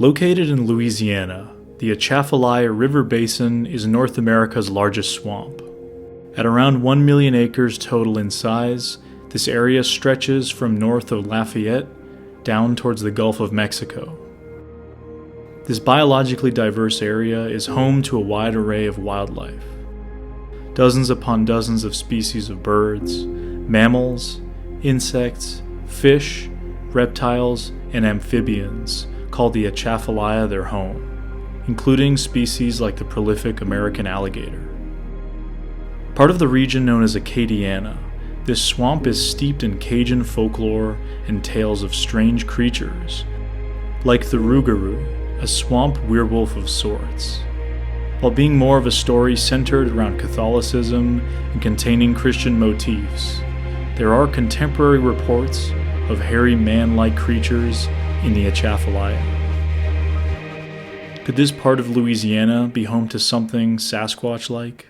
Located in Louisiana, the Atchafalaya River Basin is North America's largest swamp. At around 1 million acres total in size, this area stretches from north of Lafayette down towards the Gulf of Mexico. This biologically diverse area is home to a wide array of wildlife. Dozens upon dozens of species of birds, mammals, insects, fish, reptiles, and amphibians call the Atchafalaya their home, including species like the prolific American alligator. Part of the region known as Acadiana, this swamp is steeped in Cajun folklore and tales of strange creatures, like the rougarou, a swamp werewolf of sorts. While being more of a story centered around Catholicism and containing Christian motifs, there are contemporary reports of hairy man-like creatures in the Atchafalaya. Could this part of Louisiana be home to something Sasquatch-like?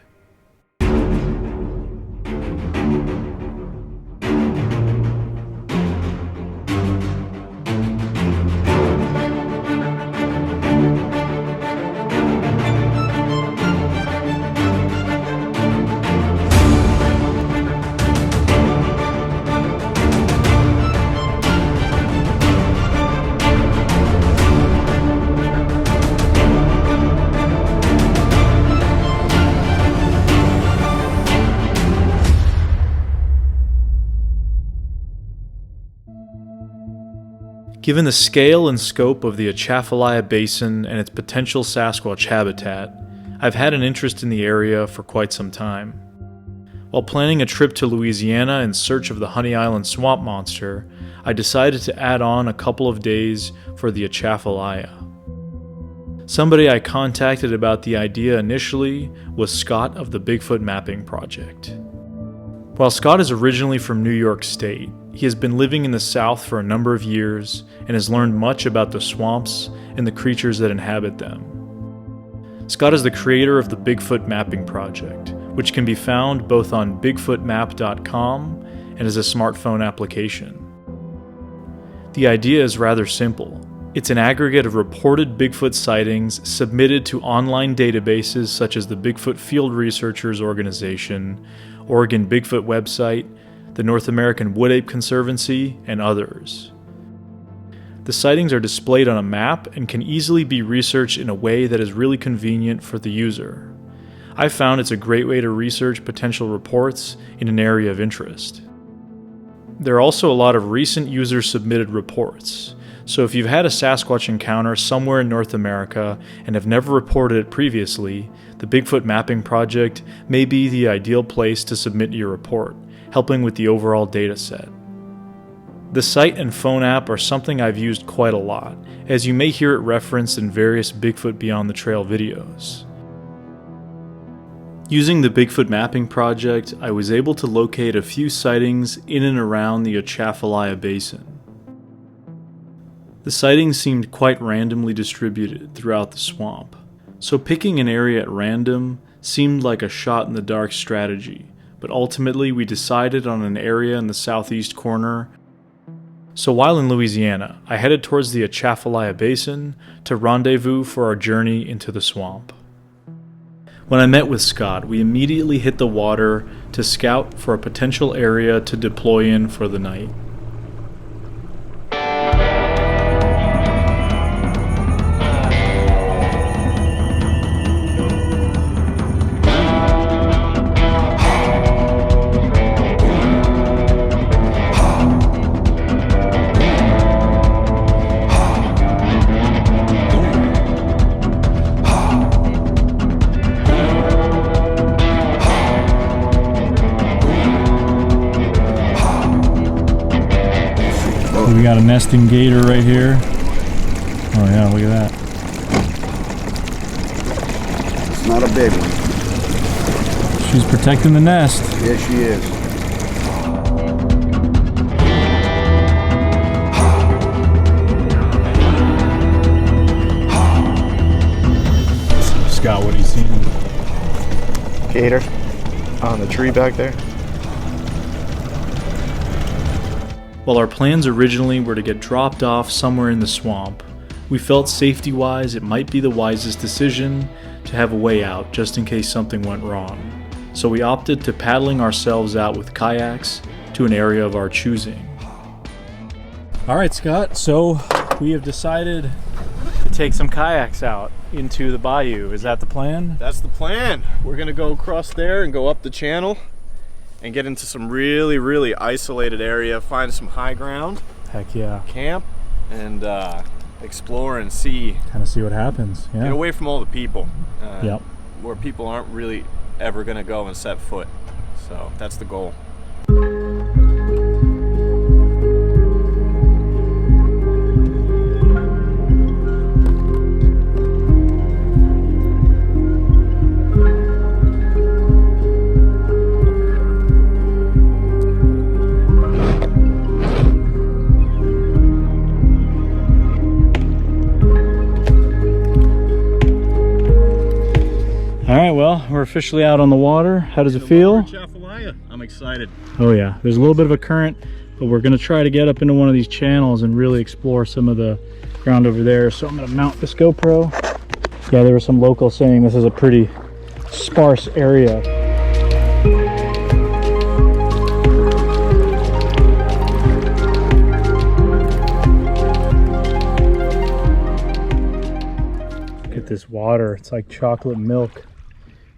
Given the scale and scope of the Atchafalaya Basin and its potential Sasquatch habitat, I've had an interest in the area for quite some time. While planning a trip to Louisiana in search of the Honey Island swamp monster, I decided to add on a couple of days for the Atchafalaya. Somebody I contacted about the idea initially was Scott of the Bigfoot Mapping Project. While Scott is originally from New York State, he has been living in the South for a number of years and has learned much about the swamps and the creatures that inhabit them. Scott is the creator of the Bigfoot Mapping Project, which can be found both on bigfootmap.com and as a smartphone application. The idea is rather simple. It's an aggregate of reported Bigfoot sightings submitted to online databases such as the Bigfoot Field Researchers Organization, Oregon Bigfoot website, the North American Wood Ape Conservancy, and others. The sightings are displayed on a map and can easily be researched in a way that is really convenient for the user. I found it's a great way to research potential reports in an area of interest. There are also a lot of recent user-submitted reports, so if you've had a Sasquatch encounter somewhere in North America and have never reported it previously, the Bigfoot Mapping Project may be the ideal place to submit your report, helping with the overall data set. The site and phone app are something I've used quite a lot, as you may hear it referenced in various Bigfoot Beyond the Trail videos. Using the Bigfoot Mapping Project, I was able to locate a few sightings in and around the Atchafalaya Basin. The sightings seemed quite randomly distributed throughout the swamp, so picking an area at random seemed like a shot-in-the-dark strategy, but ultimately we decided on an area in the southeast corner. So while in Louisiana, I headed towards the Atchafalaya Basin to rendezvous for our journey into the swamp. When I met with Scott, we immediately hit the water to scout for a potential area to deploy in for the night. We got a nesting gator right here. Oh yeah, look at that. It's not a big one. She's protecting the nest. Yes, she is. Scott, what are you seeing? Gator on the tree back there. While our plans originally were to get dropped off somewhere in the swamp, We felt safety-wise it might be the wisest decision to have a way out just in case something went wrong. So we opted to paddling ourselves out with kayaks to an area of our choosing. All right, Scott, so we have decided to take some kayaks out into the bayou. Is that the plan? That's the plan. We're gonna go across there and go up the channel and get into some really, really isolated area, find some high ground, Heck yeah. camp, and explore and see. Kind of see what happens. Yeah. Get away from all the people. Yep. Where people aren't really ever gonna go and set foot. So that's the goal. All right, well, we're officially out on the water. How does it feel? Atchafalaya. I'm excited. Oh yeah, there's a little bit of a current, but we're gonna try to get up into one of these channels and really explore some of the ground over there. So I'm gonna mount this GoPro. Yeah, there were some locals saying this is a pretty sparse area. Look at this water, it's like chocolate milk.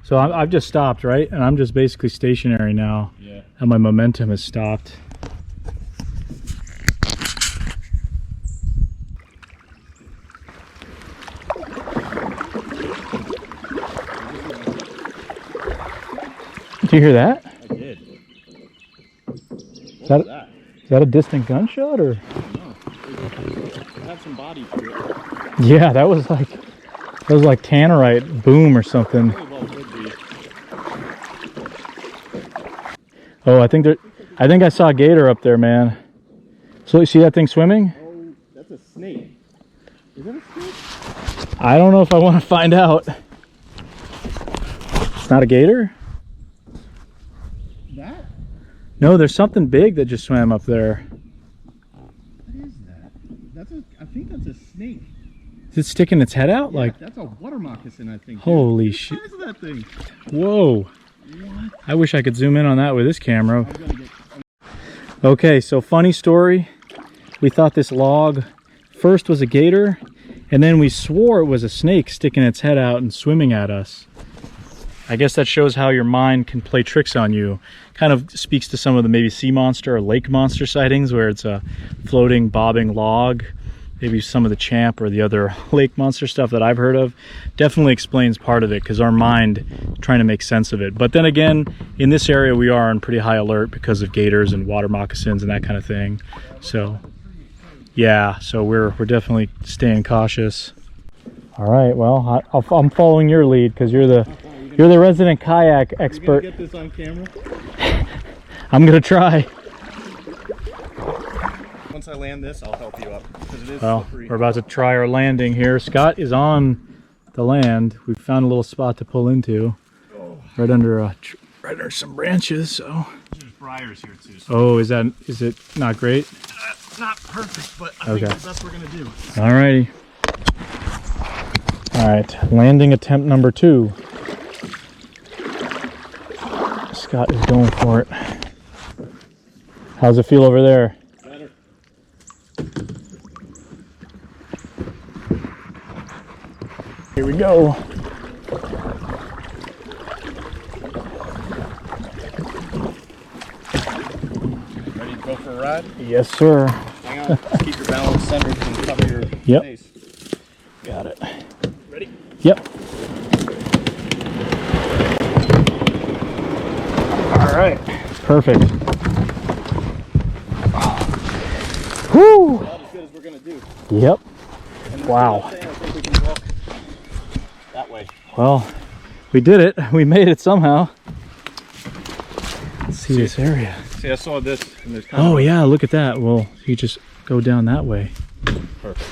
So I've just stopped, right? And I'm just basically stationary now. Yeah. And my momentum has stopped. Do you hear that? I did. Is that a distant gunshot or? No. It had some body to it. Yeah, that was like tannerite boom or something. Oh, I think I saw a gator up there, man. So you see that thing swimming? Oh, that's a snake. Is that a snake? I don't know if I want to find out. It's not a gator? That? No, there's something big that just swam up there. What is that? I think that's a snake. Is it sticking its head out? Yeah, Like, that's a water moccasin, I think. holy What shit. size is that thing? Whoa. What? I wish I could zoom in on that with this camera. Okay, so funny story. We thought this log first was a gator, and then we swore it was a snake sticking its head out and swimming at us. I guess that shows how your mind can play tricks on you. Kind of speaks to some of the maybe sea monster or lake monster sightings where it's a floating, bobbing log. Maybe some of the champ or the other lake monster stuff that I've heard of. Definitely explains part of it because our mind trying to make sense of it. But then again, in this area we are on pretty high alert because of gators and water moccasins and that kind of thing. So yeah, so we're definitely staying cautious. All right, well, I'm following your lead because you're the resident kayak expert. You gonna get this on camera? I'm gonna try. Once I land this, I'll help you up because it is Well, slippery. we're about to try our landing here. Scott is on the land. We found a little spot to pull into, right under some branches. So. There's briars here too. So Oh, is it not great? not perfect, but I Okay. think that's what we're gonna do. Alrighty. All right, landing attempt number 2. Scott is going for it. How's it feel over there? Better. Here we go. Ready to go for a ride? Yes, sir. Hang on. Keep your balance centered and cover your Yep. face. Got it. Ready? Yep. All right. Perfect. Woo! About as good as we're gonna do. Yep. And Wow. I think we can walk that way. Well, we did it. We made it somehow. Let's see this area. See, I saw this, and there's kind Oh of yeah, look at that. Well, you just go down that way. perfect.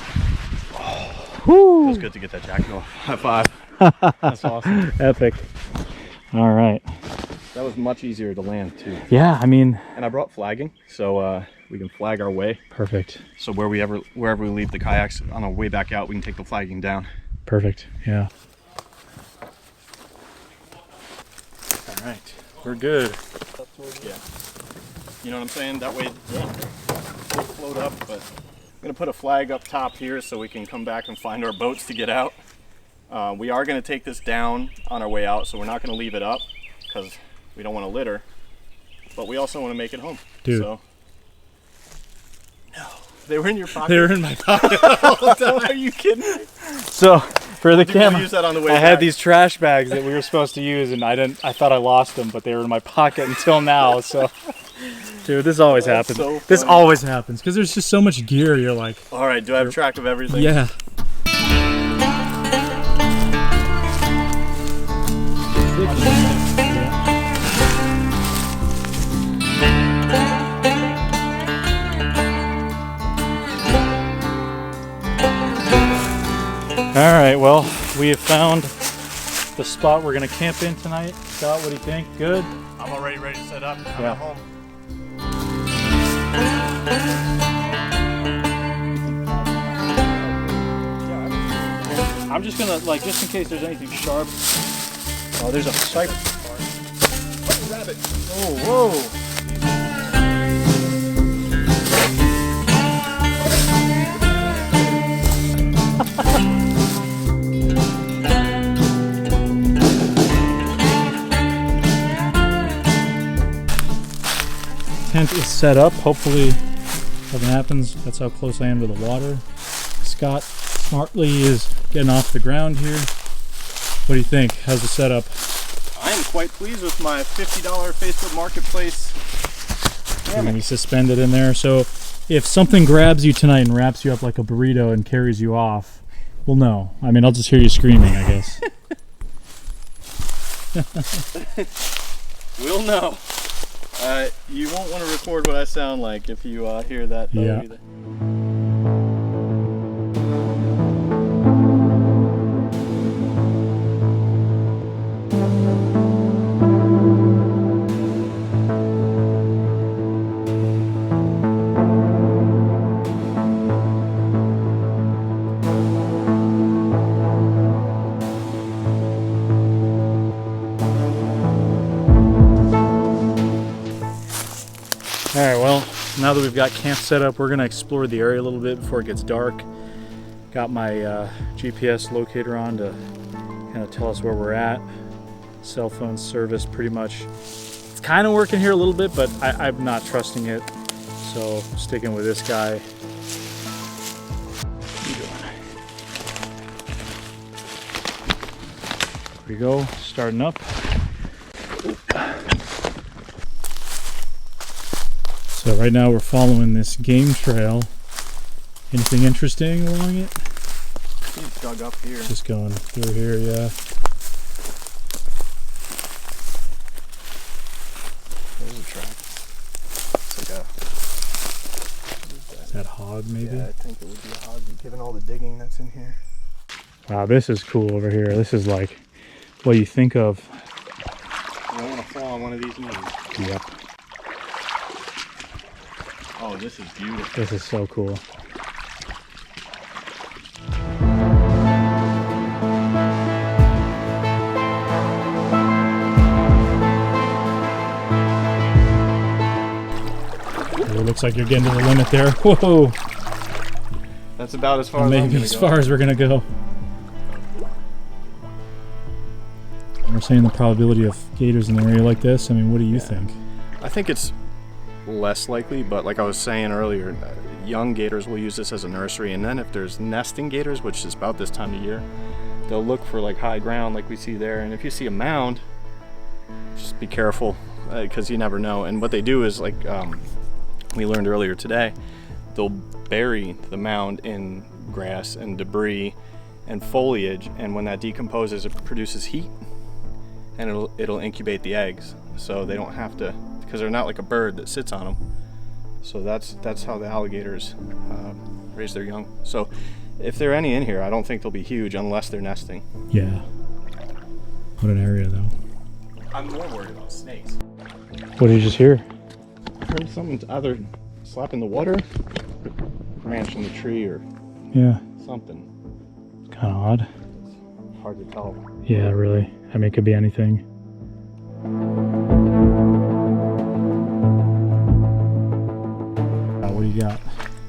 Woo! Feels good to get that jacket off. High five. That's awesome. Epic. All right. That was much easier to land too. Yeah, I mean... And I brought flagging, so we can flag our way. Perfect. So wherever we leave the kayaks, on our way back out, we can take the flagging down. Perfect, yeah. All right, we're good. Yeah. You know what I'm saying? That way, we'll float up, but I'm gonna put a flag up top here so we can come back and find our boats to get out. We are gonna take this down on our way out, so we're not gonna leave it up because we don't want to litter, but we also want to make it home. Dude. So. No. They were in your pocket? They were in my pocket. Are you kidding me? So, for the camera, use that on the way I back? had these trash bags that we were supposed to use, and I thought I lost them, but they were in my pocket until now, so. Dude, this always happens. So this always happens, because there's just so much gear, you're like... All right, do I have track of everything? Yeah. All right, well, we have found the spot we're gonna camp in tonight. Scott, what do you think? Good? I'm already ready to set up. I'm Yeah. at home. I'm just gonna, like, just in case there's anything sharp. Oh, there's a cypress. Oh, rabbit. Oh, whoa. Tent is set up. Hopefully nothing happens. That's how close I am to the water. Scott smartly is getting off the ground here. What do you think? How's the setup? I am quite pleased with my $50 Facebook Marketplace. And he's suspended in there. So if something grabs you tonight and wraps you up like a burrito and carries you off, we'll know. I mean, I'll just hear you screaming, I guess. We'll know. You won't want to record what I sound like if you hear that though, Yeah. either. All right, well, now that we've got camp set up, we're gonna explore the area a little bit before it gets dark. Got my GPS locator on to kind of tell us where we're at. Cell phone service pretty much. It's kind of working here a little bit, but I'm not trusting it. So sticking with this guy. Here we go, starting up. So right now we're following this game trail. Anything interesting along it? It's dug up here. Just going through here, yeah. There's a track. It's like a... Is that hog maybe? Yeah, I think it would be a hog, given all the digging that's in here. Wow, this is cool over here. This is like what you think of. I don't want to fall on one of these knees. Yep. Oh, this is beautiful. This is so cool. It looks like you're getting to the limit there. Whoa! That's about as far as I'm Maybe gonna as go. far as we're gonna go. We're saying the probability of gators in an area like this. I mean, what do you think? I think it's less likely, but like I was saying earlier, young gators will use this as a nursery, and then if there's nesting gators, which is about this time of year, they'll look for like high ground like we see there, and if you see a mound, just be careful because you never know. And what they do is, like we learned earlier today, they'll bury the mound in grass and debris and foliage, and when that decomposes, it produces heat, and it'll incubate the eggs, so they don't have to, because they're not like a bird that sits on them. So that's how the alligators raise their young. So if there are any in here, I don't think they'll be huge unless they're nesting. Yeah. What an area, though. I'm more worried about snakes. What did you just hear? I heard something either slapping the water, branch in the tree, or Yeah, something. kind of odd. Hard to tell. Yeah, really. I mean, it could be anything. What do you got?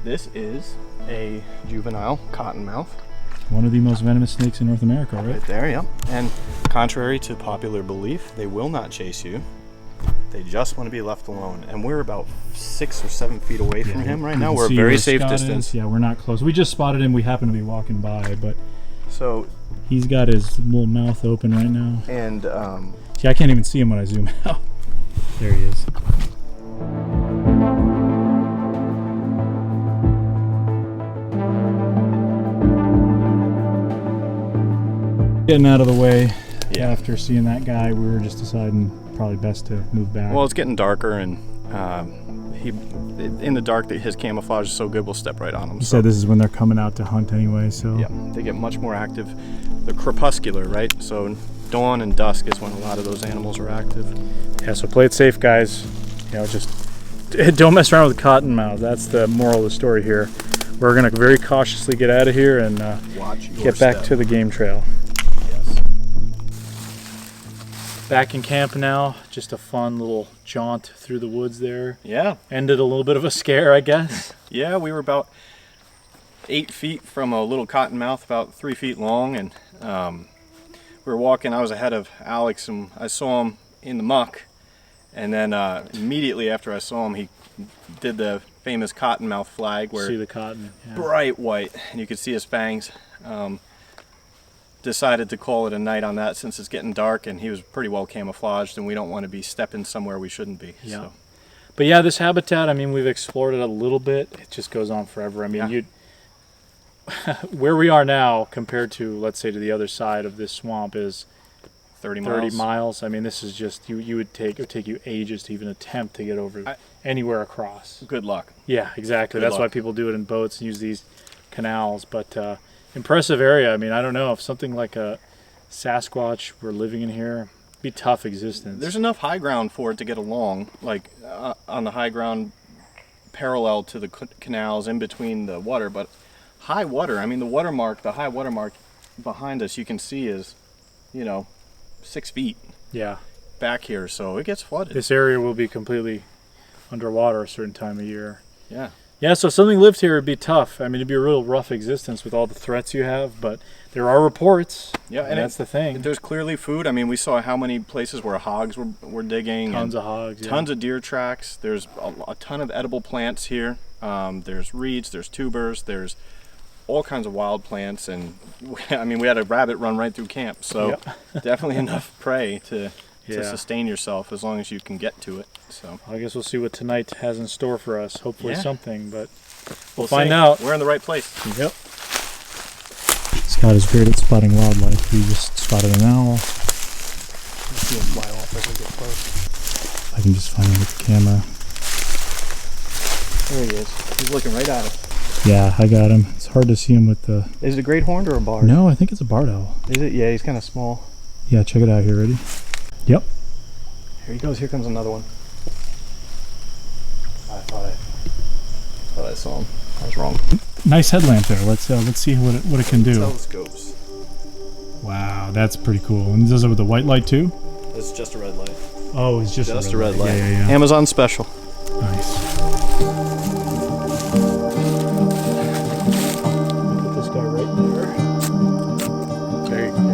This is a juvenile cottonmouth. One of the most venomous snakes in North America, right? Right there, yep. And contrary to popular belief, they will not chase you. They just want to be left alone. And we're about 6 or 7 feet away from him right now. We're a very safe distance. Yeah, we're not close. We just spotted him. We happen to be walking by, but So, he's got his little mouth open right now. and See, I can't even see him when I zoom out. There he is. Getting out of the way. Yeah. After seeing that guy, we were just deciding probably best to move back. well, it's getting darker, and he in the dark, his camouflage is so good, we'll step right on him. he said this is when they're coming out to hunt anyway, so. Yeah, they get much more active. They're crepuscular, right? So dawn and dusk is when a lot of those animals are active. Yeah, so play it safe, guys. You know, just don't mess around with cottonmouth. That's the moral of the story here. We're gonna very cautiously get out of here and Watch your get back step. to the game trail. Yes. Back in camp now. Just a fun little jaunt through the woods there. Yeah. Ended a little bit of a scare, I guess. Yeah, we were about 8 feet from a little cottonmouth, about 3 feet long, and we were walking. I was ahead of Aleks, and I saw him in the muck, and then immediately after I saw him, he did the famous cottonmouth flag, where See the cotton. Yeah. bright white, and you could see his fangs. Decided to call it a night on that since it's getting dark, and he was pretty well camouflaged, and we don't want to be stepping somewhere we shouldn't be. Yeah. So. But yeah, this habitat, I mean, we've explored it a little bit. It just goes on forever. I mean, Yeah. you'd where we are now compared to, let's say, to the other side of this swamp is 30 30 miles. miles. I mean, this is just it would take you ages to even attempt to get over anywhere across. Good luck. Yeah, exactly. Good That's why luck. people do it in boats and use these canals. But impressive area. I mean, I don't know if something like a Sasquatch were living in here, it'd be tough existence. There's enough high ground for it to get along, like on the high ground parallel to the canals in between the water, but high water, I mean the high water mark behind us you can see is, 6 feet Yeah, back here, so it gets flooded. this area will be completely underwater a certain time of year. Yeah. Yeah, so if something lived here, it'd be tough. I mean, it'd be a real rough existence with all the threats you have, but there are reports. Yeah, and that's the thing. There's clearly food. I mean, we saw how many places where hogs were digging. Tons of hogs. Yeah. Tons of deer tracks. There's a ton of edible plants here. There's reeds, there's tubers, there's all kinds of wild plants, and I mean, we had a rabbit run right through camp, so Yep. definitely enough prey to Yeah. sustain yourself as long as you can get to it. So I guess we'll see what tonight has in store for us. Hopefully Yeah. something, but we'll find see. out. We're in the right place. Yep. Scott is great at spotting wildlife. He just spotted an owl. See him fly off as we get close. I can just find him with the camera. There he is. He's looking right at us. Yeah, I got him. It's hard to see him with the... Is it a great horned or a barred? No, I think it's a barred owl. Is it? Yeah, he's kind of small. Yeah, check it out here. Ready? Yep. Here he goes. Here comes another one. I thought I saw him. I was wrong. Nice headlamp there. Let's see what it can do. Telescopes. Wow, that's pretty cool. And does it with the white light too? It's just a red light. Oh, it's just a red light. Yeah. Amazon special. Nice. Put this guy right there. There you go.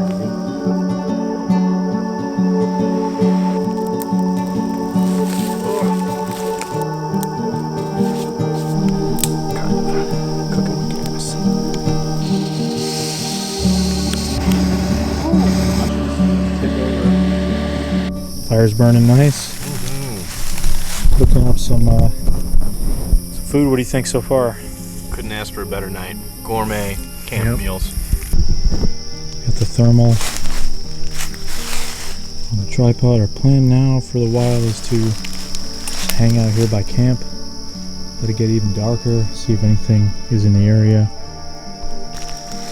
Cooking with gas. Fire's burning nice. Cooking up some food. What do you think so far? Couldn't ask for a better night. Gourmet camp meals. Got the thermal on the tripod. Our plan now for the while is to hang out here by camp, let it get even darker, see if anything is in the area.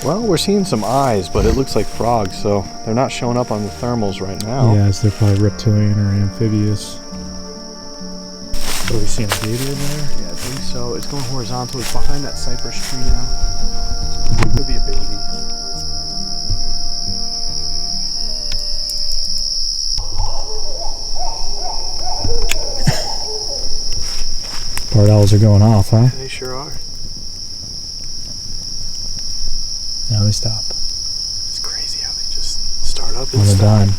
Well, we're seeing some eyes, but it looks like frogs, so they're not showing up on the thermals right now. Yeah, so they're probably reptilian or amphibious. What are we seeing, a gator in there? Yeah, I think so. It's going horizontal. It's behind that cypress tree now. It could be a baby. Barred owls are going off, huh? They sure are. Now they stop. It's crazy how they just start up and On a stop. dime.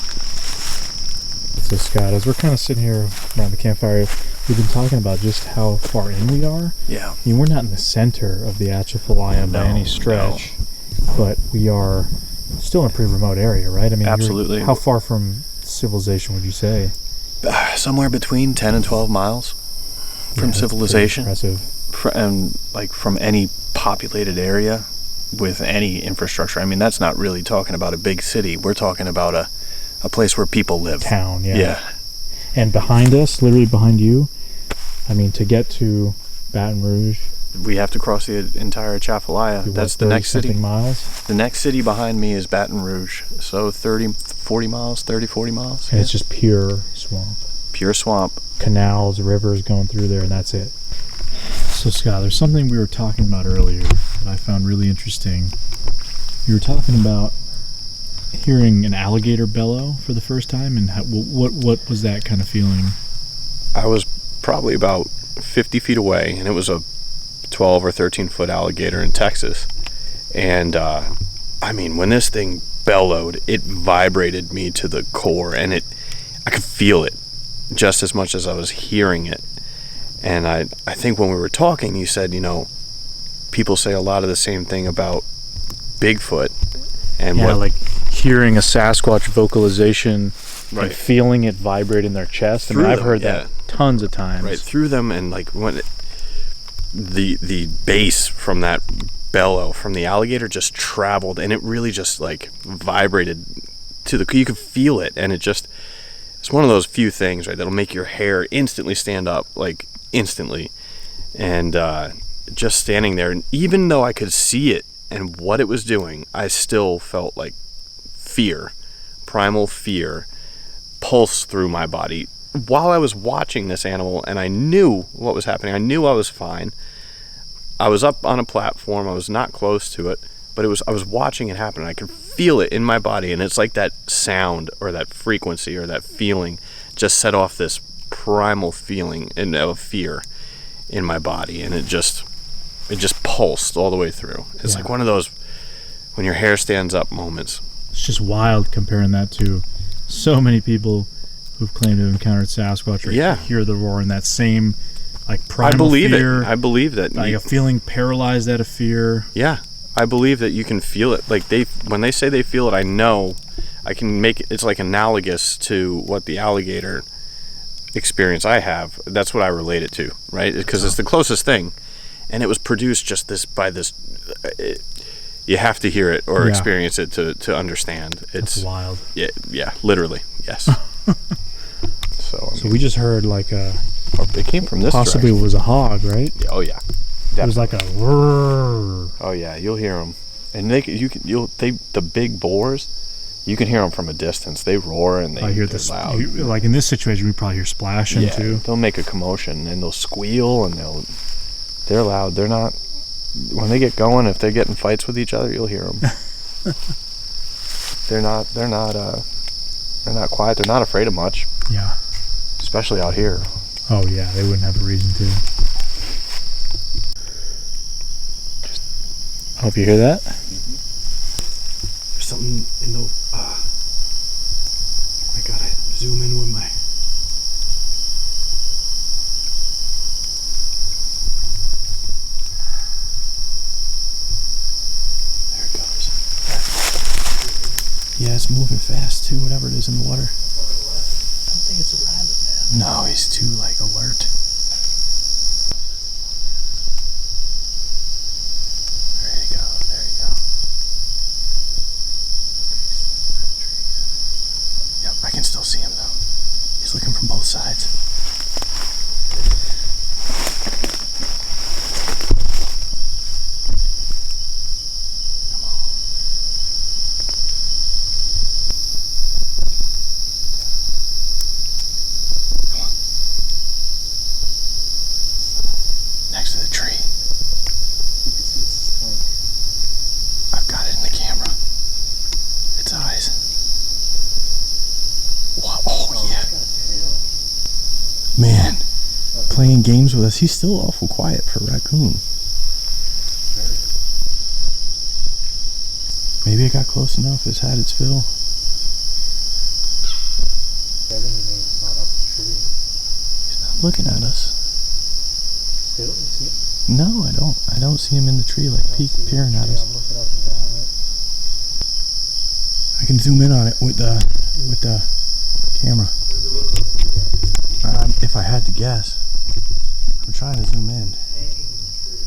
So Scott, as we're kind of sitting here around the campfire, we've been talking about just how far in we are. Yeah. I mean, we're not in the center of the Atchafalaya by any stretch, but we are still in a pretty remote area, right? I mean, Absolutely. how far from civilization would you say? Somewhere between 10 and 12 miles from Yeah, that's civilization. pretty impressive. And like from any populated area with any infrastructure. I mean, that's not really talking about a big city. We're talking about a place where people live. Town, yeah. Yeah. And behind us, literally behind you, I mean, to get to Baton Rouge, We have to cross the entire Atchafalaya. That's the next city. Miles. The next city behind me is Baton Rouge. So 30, 40 miles. And it's just pure swamp. Pure swamp. Canals, rivers going through there, and that's it. So Scott, there's something we were talking about earlier that I found really interesting. You were talking about hearing an alligator bellow for the first time, and what was that kind of feeling? I was probably about 50 feet away, and it was a 12 or 13 foot alligator in Texas. And I mean, when this thing bellowed, it vibrated me to the core, and I could feel it just as much as I was hearing it. And I think when we were talking, you said, you know, people say a lot of the same thing about Bigfoot. And Yeah, like hearing a Sasquatch vocalization Right. and feeling it vibrate in their chest. I mean, Through I've them, heard yeah. that tons of times. right through them, and like when the bass from that bellow from the alligator just traveled, and it really just like vibrated to you could feel it, and it's one of those few things, right, that'll make your hair instantly stand up, like instantly. And just standing there, and even though I could see it and what it was doing, I still felt like fear, primal fear, pulse through my body while I was watching this animal. And I knew what was happening. I knew I was fine. I was up on a platform. I was not close to it, but I was watching it happen. I could feel it in my body, and it's like that sound or that frequency or that feeling just set off this primal feeling of fear in my body, and it just pulsed all the way through. It's like one of those when your hair stands up moments. It's just wild comparing that to so many people who've claimed to have encountered Sasquatch or hear the roar, and that same like primal fear. I believe that. Like a feeling paralyzed out of fear. Yeah, I believe that you can feel it. Like when they say they feel it, I know I can make it. It's like analogous to what the alligator experience I have. That's what I relate it to, right? Because it's the closest thing, and it was produced just by this. You have to hear it or experience it to understand. It's wild. Yeah, literally, yes. So we just heard like it came from this possibly direction. it was a hog, right? Oh yeah, It was like a whirr. Oh yeah, you'll hear them, and the big boars, you can hear them from a distance. They roar and I hear they're this loud. like in this situation we probably hear splashing too. They'll make a commotion and they'll squeal and they're loud. They're not, when they get going, if they're getting fights with each other, you'll hear them. They're not quiet. They're not afraid of much. Yeah. Especially out here. Oh yeah, they wouldn't have a reason to. I hope you hear that. There's something in the. I gotta zoom in with my. There it goes. Yeah, it's moving fast too. Whatever it is in the water. I don't think it's a rabbit, man. No, he's too alert. There you go. Yep, I can still see him though. He's looking from both sides. Come on. playing games with us. He's still awful quiet for a raccoon. Maybe it got close enough. It's had its fill. I think he may have gone up the tree. He's not looking at us. Still, you see it? No, I don't. I don't see him in the tree, like peering at us. I'm looking up and down it. I can zoom in on it with the camera. What does it look like to you? If I had to guess, I'm trying to zoom in. Hanging in the tree.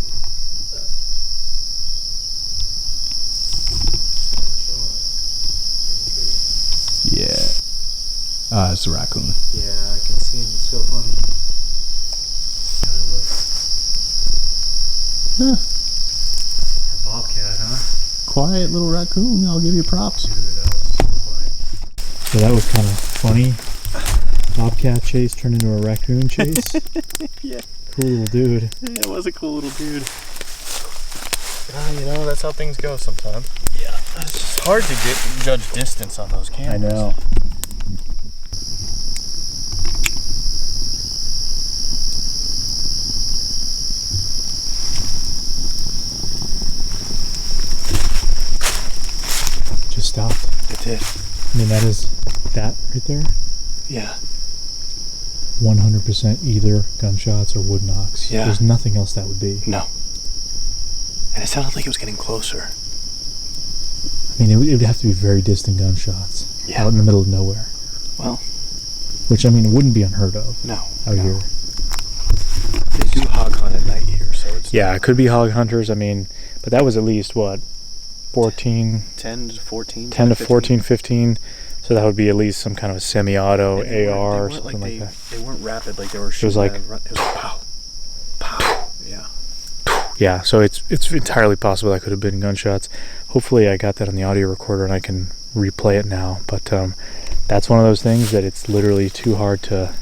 Yeah. It's a raccoon. Yeah, I can see him. It's so funny. Huh. Our bobcat, huh? Quiet little raccoon. I'll give you props. Dude, that was so quiet. So that was kind of funny. Bobcat chase turned into a raccoon chase. Yeah. Cool little dude. It was a cool little dude. You know, that's how things go sometimes. Yeah. It's just hard to judge distance on those cameras. I know. Just stopped. It did. I mean, that is that right there. Yeah. 100% either gunshots or wood knocks. Yeah. There's nothing else that would be. No. And it sounded like it was getting closer. I mean, it would have to be very distant gunshots. Yeah. Out in the middle of nowhere. Well. Which, I mean, it wouldn't be unheard of. No. Out here. They do hog hunt at night here, so it's... Yeah, it could be hog hunters. I mean, but that was at least, what, 14? 10 to 14? 10 to 14, 15. So that would be at least some kind of a semi-auto And they AR or weren't something like that. They weren't rapid, like they were shooting. was like, it was like pow, pow. Yeah. Yeah, so it's entirely possible that could have been gunshots. Hopefully I got that on the audio recorder and I can replay it now. But that's one of those things that it's literally too hard to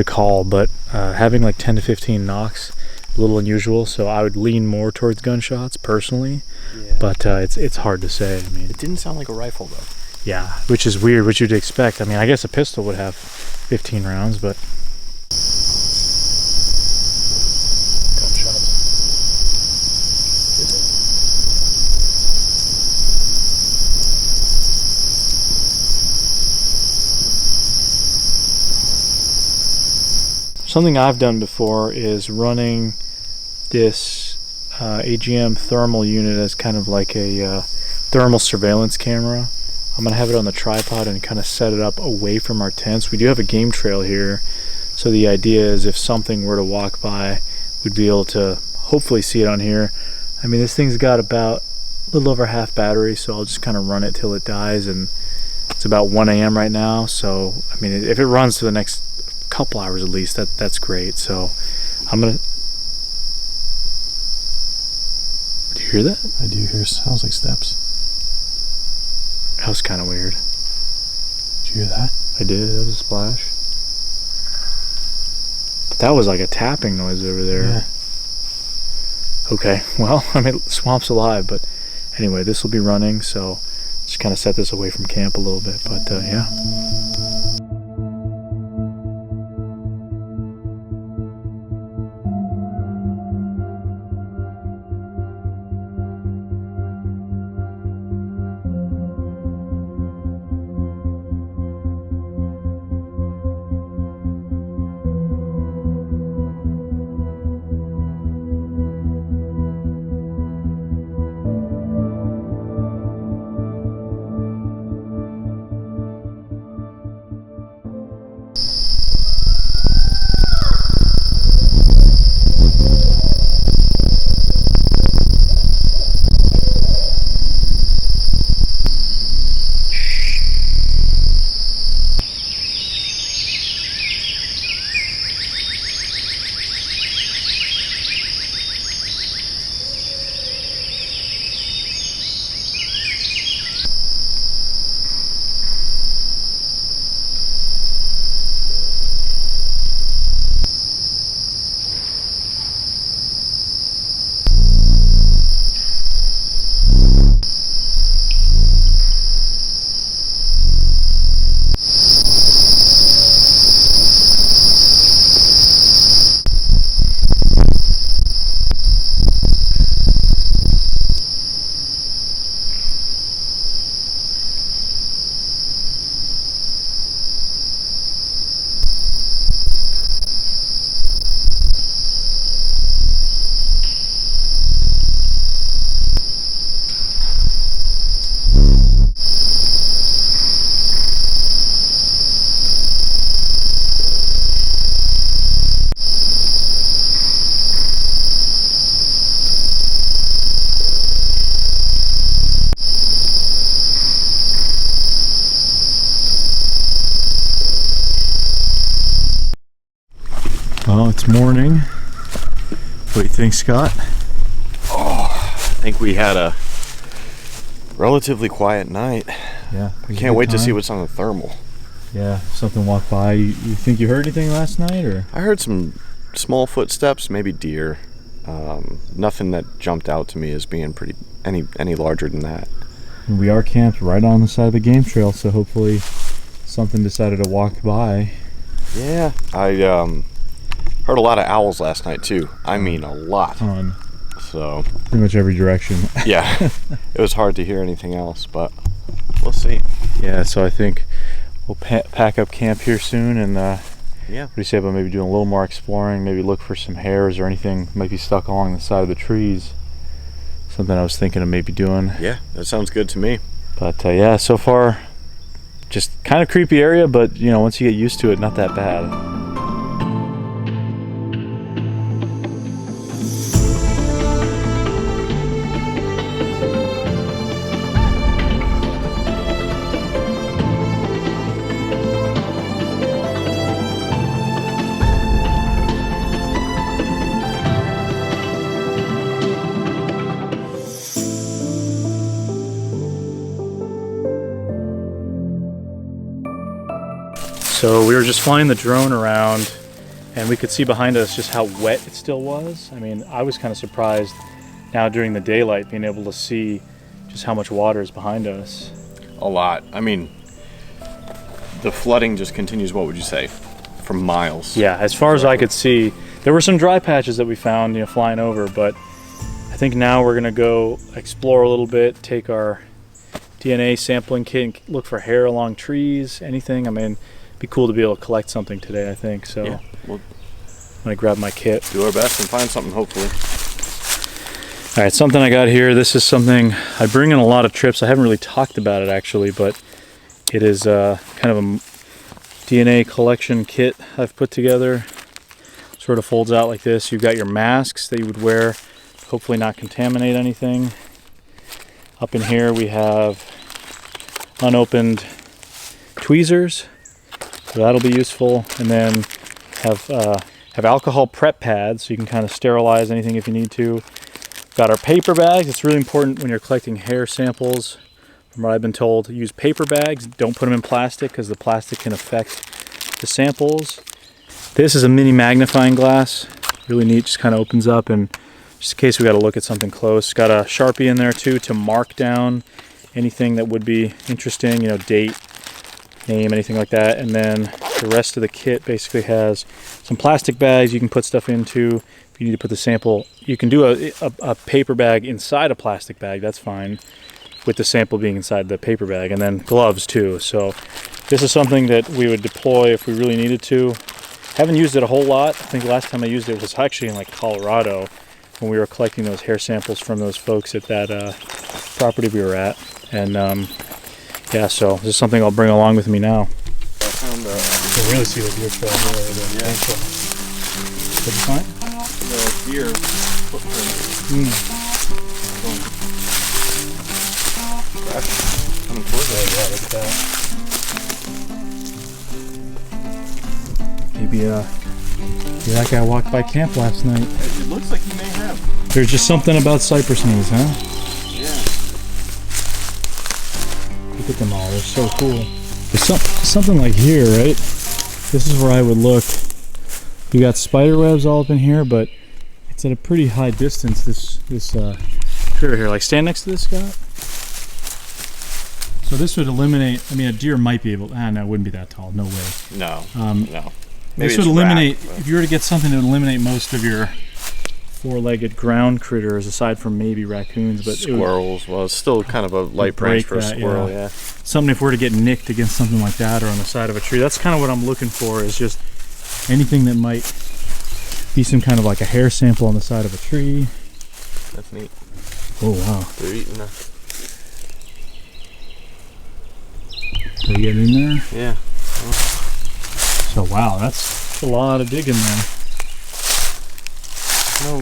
call. But having like 10 to 15 knocks, a little unusual. So I would lean more towards gunshots personally. Yeah. But it's hard to say. I mean, it didn't sound like a rifle though. Yeah, which is weird, which you'd expect. I mean, I guess a pistol would have 15 rounds, but... Gunshots. Something I've done before is running this AGM thermal unit as kind of like a thermal surveillance camera. I'm going to have it on the tripod and kind of set it up away from our tents. We do have a game trail here, so the idea is if something were to walk by, we'd be able to hopefully see it on here. I mean, this thing's got about a little over half battery, so I'll just kind of run it till it dies, and it's about 1 a.m. right now, so I mean, if it runs for the next couple hours at least, that's great. So I'm going to... Do you hear that? I do hear sounds like steps. That was kind of weird. Did you hear that? I did. That was a splash. But that was like a tapping noise over there. Yeah. Okay. Well, I mean, the swamp's alive, but anyway, this will be running, so just kind of set this away from camp a little bit. But yeah. It's morning. What do you think, Scott? I think we had a relatively quiet night. Yeah. I can't wait to see what's on the thermal. Yeah, something walked by. You think you heard anything last night, or? I heard some small footsteps, maybe deer. Nothing that jumped out to me as being any larger than that. We are camped right on the side of the game trail, so hopefully something decided to walk by. Yeah, I heard a lot of owls last night too. I mean, a lot. Ton. So pretty much every direction. yeah, it was hard to hear anything else, but we'll see. Yeah, so I think we'll pack up camp here soon, and yeah. what do you say about maybe doing a little more exploring? Maybe look for some hares or anything might be stuck along the side of the trees. Something I was thinking of maybe doing. Yeah, that sounds good to me. But yeah, so far, just kind of creepy area, but you know, once you get used to it, not that bad. So we were just flying the drone around, and we could see behind us just how wet it still was. I mean, I was kind of surprised now during the daylight being able to see just how much water is behind us. A lot. I mean, the flooding just continues, what would you say, for miles? Yeah, as far as I could see, there were some dry patches that we found, you know, flying over, but I think now we're gonna go explore a little bit, take our DNA sampling kit and look for hair along trees, anything. I mean, be cool to be able to collect something today, I think. So yeah, we'll I'm gonna grab my kit. do our best and find something, hopefully. All right, something I got here. This is something I bring in a lot of trips. I haven't really talked about it actually, but it is kind of a DNA collection kit I've put together. Sort of folds out like this. You've got your masks that you would wear, hopefully not contaminate anything. Up in here we have unopened tweezers. So that'll be useful, and then have alcohol prep pads so you can kind of sterilize anything if you need to. Got our paper bags. It's really important when you're collecting hair samples. From what I've been told, use paper bags. Don't put them in plastic because the plastic can affect the samples. This is a mini magnifying glass. Really neat. Just kind of opens up, and just in case we got to look at something close. Got a Sharpie in there too to mark down anything that would be interesting. You know, date, name, anything like that. And then the rest of the kit basically has some plastic bags you can put stuff into if you need to put the sample. You can do a paper bag inside a plastic bag, that's fine, with the sample being inside the paper bag. And then gloves too. So this is something that we would deploy if we really needed to. Haven't used it a whole lot. I think the last time I used it was actually in like Colorado when we were collecting those hair samples from those folks at that property we were at. And yeah, so this is something I'll bring along with me now. I found You can really see the deer trail here. yeah. Did you find? The deer footprint. Coming towards us. Yeah, look at that. Maybe that guy walked by camp last night. It looks like he may have. There's just something about cypress knees, huh? Yeah. Look at them all, they're so cool. There's something like here, right? This is where I would look. You got spider webs all up in here, but it's at a pretty high distance, this critter here. Like, stand next to this, Scott. So this would eliminate, I mean, a deer might be able, no, it wouldn't be that tall, no way. No, no. Maybe This would eliminate, if you were to get something, it would eliminate most of your four-legged ground critters, aside from maybe raccoons, but squirrels. Well, it's still kind of a light branch for a squirrel. Yeah. Something if we're to get nicked against something like that or on the side of a tree, that's kind of what I'm looking for. Is just anything that might be some kind of like a hair sample on the side of a tree. That's neat. Oh wow! They're eating that. They get in there. Yeah. So wow, that's a lot of digging there. No.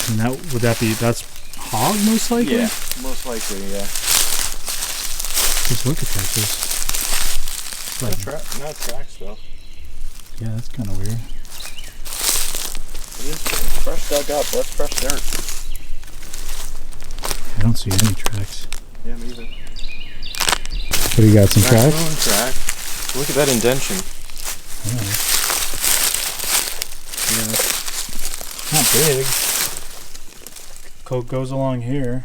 And that's hog most likely? Yeah, most likely, yeah. Just look at that. Not tracks though. Yeah, that's kind of weird. It's fresh dug up. That's fresh dirt. I don't see any tracks. Yeah, me either. What do you got? Some tracks? Track. Look at that indention. Yeah. Not big. Coat goes along here.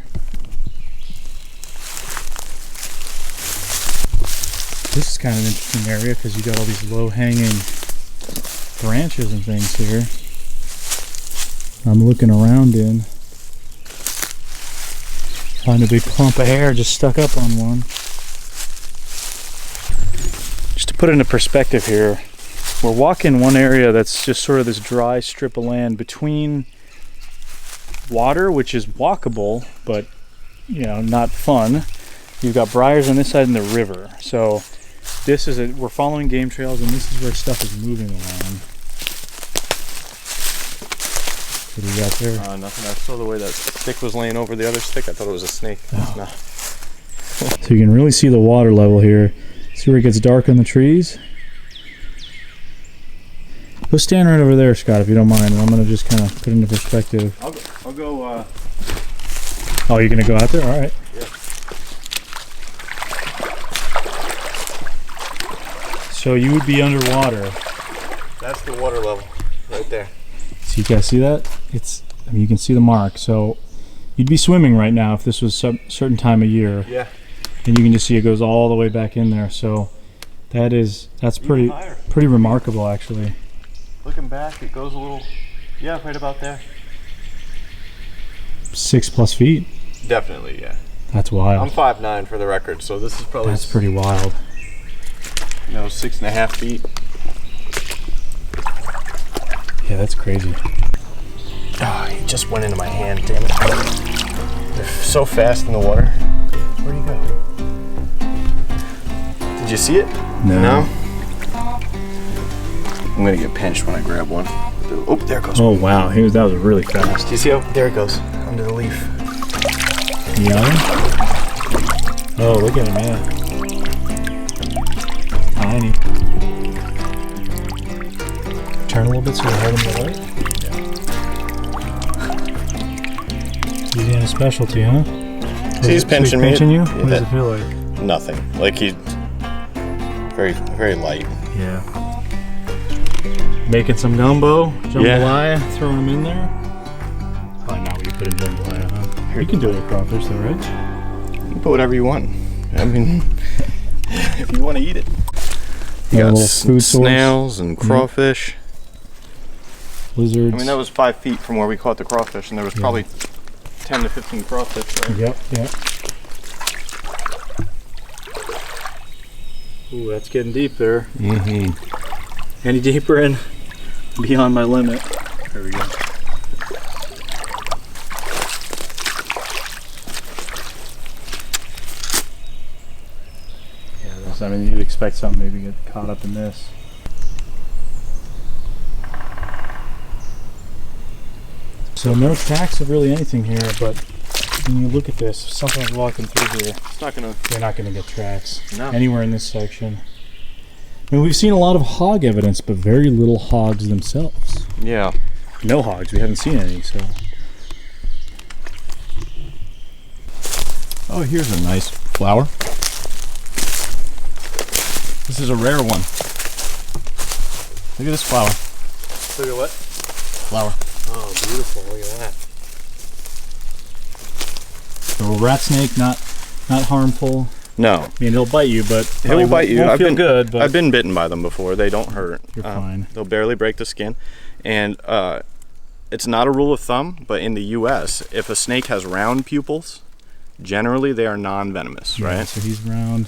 This is kind of an interesting area because you got all these low-hanging branches and things here. I'm looking around in. Find a big clump of hair just stuck up on one. Just to put it into perspective here, we're walking one area that's just sort of this dry strip of land between water, which is walkable, but not fun. You've got briars on this side and the river. So this is we're following game trails, and this is where stuff is moving along. What do you got there? Nothing. I saw the way that stick was laying over the other stick. I thought it was a snake. Oh. No. So you can really see the water level here. See where it gets dark on the trees? Go stand right over there, Scott, if you don't mind. I'm going to just kind of put it into perspective. I'll go. Oh, you're going to go out there? All right. Yeah. So you would be underwater. That's the water level right there. So you guys see that? You can see the mark. So you'd be swimming right now if this was some certain time of year. Yeah. And you can just see it goes all the way back in there. So that's pretty remarkable, actually. Looking back, it goes a little. Yeah, right about there. 6+ feet. Definitely, yeah. That's wild. I'm 5'9" for the record, so this is probably. That's pretty wild. 6.5 feet. Yeah, that's crazy. Ah, he just went into my hand, damn it. They're so fast in the water. Where'd he go? Did you see it? No? I'm gonna get pinched when I grab one. Oh, there it goes. Oh wow, that was really fast. Do you see how? There it goes, under the leaf. Yeah. Oh, look at him, yeah. Tiny. Turn a little bit so we're heading to the right. He's in a specialty, huh? He's pinching me. Pinching you? Yeah. What does it feel like? Nothing. Like he's very, very light. Yeah. Making some gumbo, jambalaya, throwing them in there. Probably not what you put in jambalaya, huh? You can do it with crawfish though, right? You can put whatever you want. I mean, if you want to eat it. You got a little food snails and crawfish. Lizards. I mean, that was 5 feet from where we caught the crawfish, and there was probably 10 to 15 crawfish, right? Yep. Ooh, that's getting deep there. Mm-hmm. Any deeper in? Beyond my limit. There we go. Yeah, you'd expect something maybe get caught up in this. So no tracks of really anything here, but when you look at this, if something's walking through here, you're not gonna get tracks anywhere in this section. I mean, we've seen a lot of hog evidence, but very little hogs themselves. Yeah. No hogs. We haven't seen any, so. Oh, here's a nice flower. This is a rare one. Look at this flower. Look at what? Flower. Oh, beautiful. Look at that. So a rat snake, not harmful. No. I mean, he'll bite you, but It will bite you. Won't feel good, but I've been bitten by them before. They don't hurt. You're fine. They'll barely break the skin. And it's not a rule of thumb, but in the U.S., if a snake has round pupils, generally they are non-venomous, right? So he's round.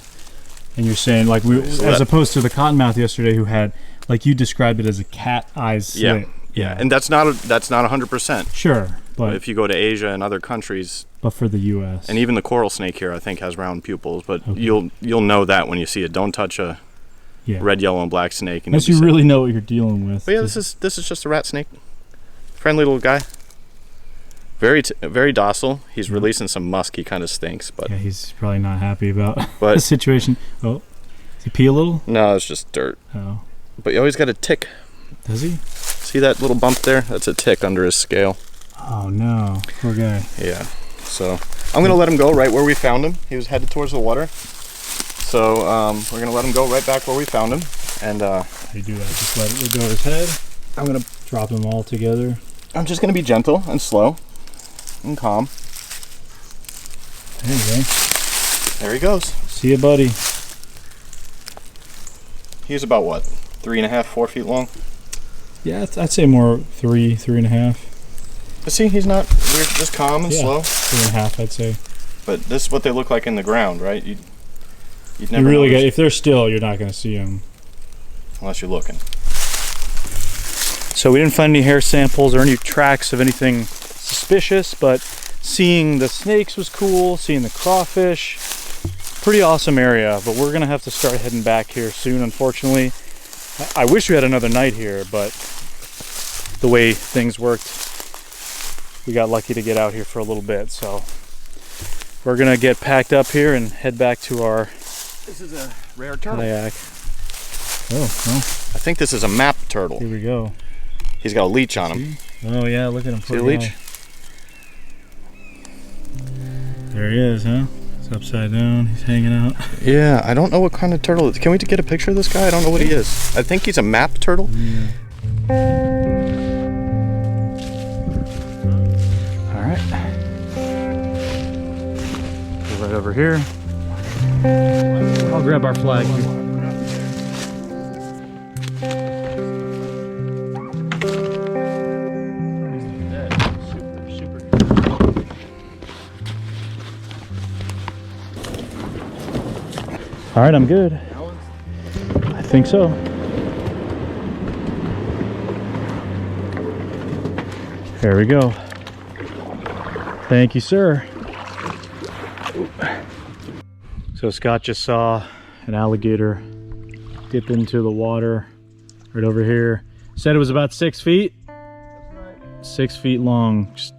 And you're saying, like, as opposed to the cottonmouth yesterday who had, like you described it as a cat eyes slit. Yeah. And that's not 100%. Sure. But if you go to Asia and other countries, but for the U.S. and even the coral snake here, I think has round pupils. But you'll know that when you see it. Don't touch a red, yellow, and black snake. Unless you really know what you're dealing with. But yeah, this is just a rat snake. Friendly little guy. Very docile. He's releasing some musk. He kind of stinks, but he's probably not happy about the situation. Oh, does he pee a little? No, it's just dirt. Oh, but you always got a tick Does he? See that little bump there? That's a tick under his scale. Oh no, poor guy. Yeah. So I'm gonna let him go right where we found him. He was headed towards the water. So we're gonna let him go right back where we found him. And how do you do that? Just let it go his head. I'm gonna drop them all together. I'm just gonna be gentle and slow and calm. There you go. There he goes. See ya, buddy. He's about what? 3.5, 4 feet long? Yeah, I'd say more 3.5. But see, he's not, we're just calm and slow. 3.5, I'd say. But this is what they look like in the ground, right? You'd never You really notice, if they're still, you're not gonna see them. unless you're looking. So we didn't find any hair samples or any tracks of anything suspicious, but seeing the snakes was cool, seeing the crawfish, pretty awesome area. But we're gonna have to start heading back here soon, unfortunately. I wish we had another night here, but the way things worked, we got lucky to get out here for a little bit. So we're gonna get packed up here and head back to our This is a rare turtle. kayak. Oh, well, I think this is a map turtle. here we go. He's got a leech on him. Oh yeah, look at him. See the leech? There he is, huh? He's upside down. He's hanging out. Yeah, I don't know what kind of turtle it is. Can we get a picture of this guy? I don't know what he is. I think he's a map turtle. Yeah. All right. Go right over here. I'll grab our flag. All right, I'm good. I think so. There we go. Thank you, sir. So Scott just saw an alligator dip into the water right over here. Said it was about 6 feet. 6 feet long. Just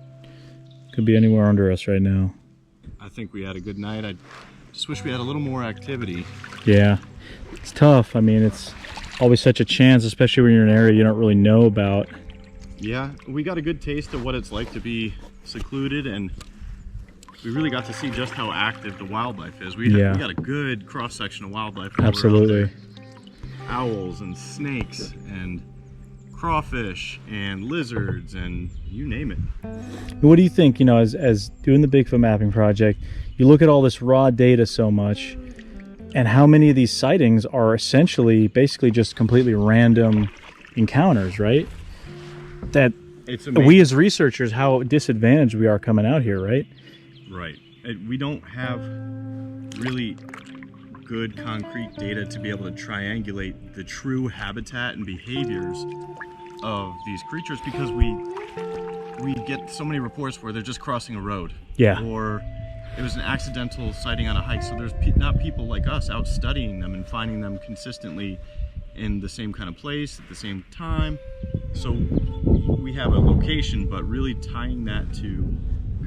could be anywhere under us right now. I think we had a good night. I just wish we had a little more activity. Yeah, it's tough. I mean, it's always such a chance, especially when you're in an area you don't really know about. Yeah, we got a good taste of what it's like to be secluded, and we really got to see just how active the wildlife is. We got a good cross-section of wildlife. Absolutely. Owls and snakes and crawfish and lizards and you name it. What do you think, you know, as doing the Bigfoot Mapping Project, you look at all this raw data so much, and how many of these sightings are essentially basically just completely random encounters, right? That It's amazing. we as researchers, how disadvantaged we are coming out here, right? Right. We don't have really good concrete data to be able to triangulate the true habitat and behaviors of these creatures, because we get so many reports where they're just crossing a road. Yeah. Or it was an accidental sighting on a hike. So there's not people like us out studying them and finding them consistently in the same kind of place at the same time. So we have a location, but really tying that to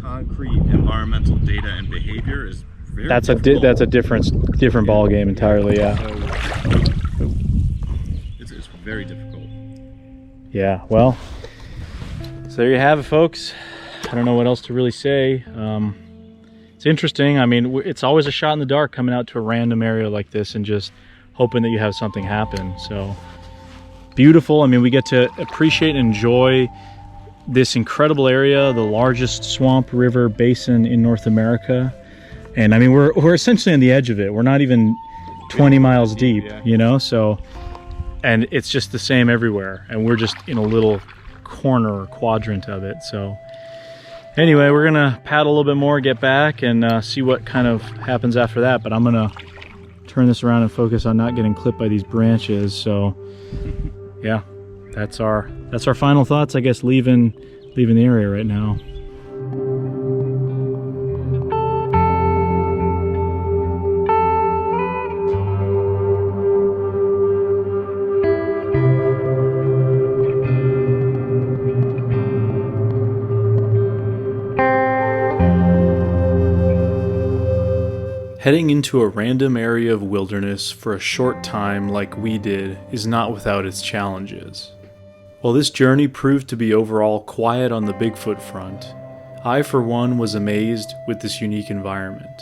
concrete environmental data and behavior is very difficult. That's a different ball game entirely. Yeah. So it's very difficult. Yeah. Well, so there you have it, folks. I don't know what else to really say. It's interesting. I mean, it's always a shot in the dark coming out to a random area like this and just hoping that you have something happen. So beautiful. I mean, we get to appreciate and enjoy this incredible area, the largest swamp river basin in North America. And I mean, we're essentially on the edge of it. We're not even 20 miles deep, you know? So, and it's just the same everywhere. And we're just in a little corner or quadrant of it. So anyway, we're gonna paddle a little bit more, get back, and see what kind of happens after that. But I'm gonna turn this around and focus on not getting clipped by these branches. So yeah, that's our final thoughts, I guess, leaving the area right now. Heading into a random area of wilderness for a short time like we did is not without its challenges. While this journey proved to be overall quiet on the Bigfoot front, I for one was amazed with this unique environment.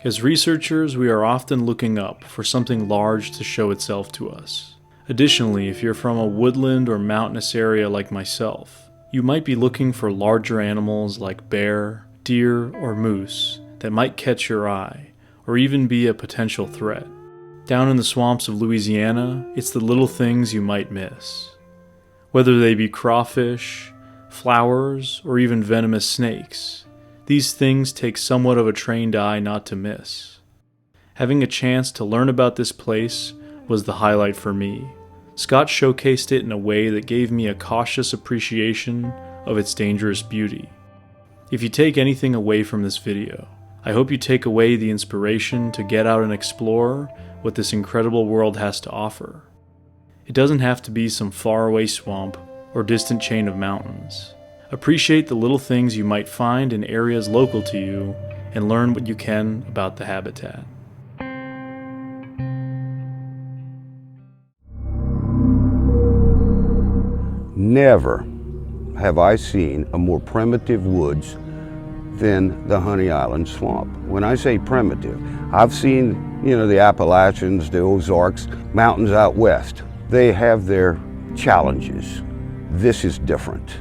As researchers, we are often looking up for something large to show itself to us. Additionally, if you're from a woodland or mountainous area like myself, you might be looking for larger animals like bear, deer, or moose that might catch your eye, or even be a potential threat. Down in the swamps of Louisiana, it's the little things you might miss. Whether they be crawfish, flowers, or even venomous snakes, these things take somewhat of a trained eye not to miss. Having a chance to learn about this place was the highlight for me. Scott showcased it in a way that gave me a cautious appreciation of its dangerous beauty. If you take anything away from this video, I hope you take away the inspiration to get out and explore what this incredible world has to offer. It doesn't have to be some faraway swamp or distant chain of mountains. Appreciate the little things you might find in areas local to you and learn what you can about the habitat. Never have I seen a more primitive woods than the Honey Island Swamp. When I say primitive, I've seen, the Appalachians, the Ozarks, mountains out west. They have their challenges. This is different.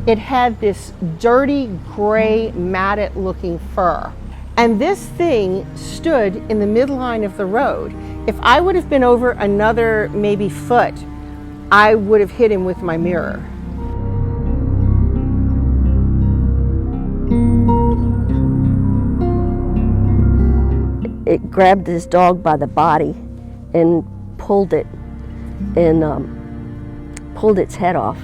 It had this dirty, gray, matted looking fur. And this thing stood in the midline of the road. If I would have been over another maybe foot, I would have hit him with my mirror. It grabbed this dog by the body and pulled it and pulled its head off.